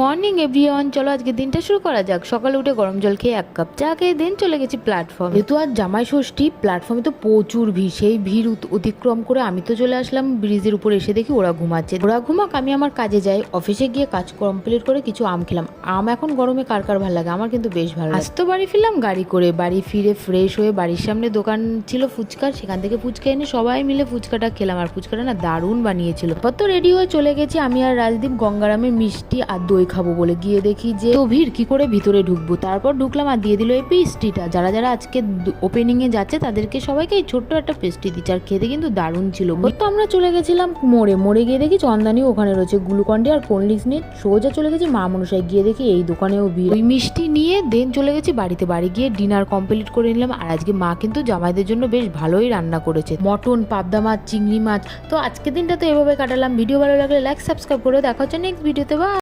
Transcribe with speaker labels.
Speaker 1: Morning everyone, চলো আজকে দিনটা শুরু করা যাক। সকালে উঠে গরম জল খেয়ে এক কাপ চা খেয়ে দেন চলে গেছি প্ল্যাটফর্মে। যেহেতু আজ জামাই ষষ্ঠী, প্ল্যাটফর্মে তো প্রচুর ভিড়। সেই ভিড় অতিক্রম করে আমি তো চলে আসলাম ব্রিজের উপর। এসে দেখি ওরা ঘুমাচ্ছে। ওরা ঘুমাক, আমি আমার কাজে যাই। অফিসে গিয়ে কাজ কমপ্লিট করে কিছু আম খেলাম। আম এখন গরমে কার কার ভালো লাগে, আমার কিন্তু বেশ ভালো লাগে। আজ তো বাড়ি ফিরলাম গাড়ি করে। বাড়ি ফিরে ফ্রেশ হয়ে বাড়ির সামনে দোকান ছিল ফুচকার, সেখান থেকে ফুচকা এনে সবাই মিলে ফুচকাটা খেলাম। আর ফুচকাটা না দারুণ বানিয়েছিল। কত রেডি হয়ে চলে গেছি আমি আর রাজদীপ গঙ্গারামে মিষ্টি আর দই খাবো বলে। গিয়ে দেখি যে তো ভিড়, কি করে ভিতরে ঢুকবো। তারপর ঢুকলাম আর দিয়ে দিল এই পেস্ট্রিটা। যারা যারা আজকে ওপেনিং এ যাচ্ছে তাদেরকে সবাইকে এই ছোট্ট একটা পেস্ট্রি দিচ্ছে। আর খেতে কিন্তু দারুণ ছিল। তো আমরা চলে গেছিলাম মোড়ে গিয়ে দেখি চন্দানি ওখানে রয়েছে গ্লুকন্ডি আর কোল্ড ড্রিঙ্কস নিয়ে সোজা চলে গেছি মা মনসায়। গিয়ে দেখি এই দোকানেও ভিড়। ওই মিষ্টি নিয়ে দেন চলে গেছি বাড়িতে। বাড়ি গিয়ে ডিনার কমপ্লিট করে নিলাম। আর আজকে মা কিন্তু জামাইদের জন্য বেশ ভালোই রান্না করেছে, মটন, পাবদা মাছ, চিংড়ি মাছ। তো আজকের দিনটা তো এভাবে কাটালাম। ভিডিও ভালো লাগলে লাইক সাবস্ক্রাইব করে দেখা হচ্ছে নেক্সট ভিডিওতে। বা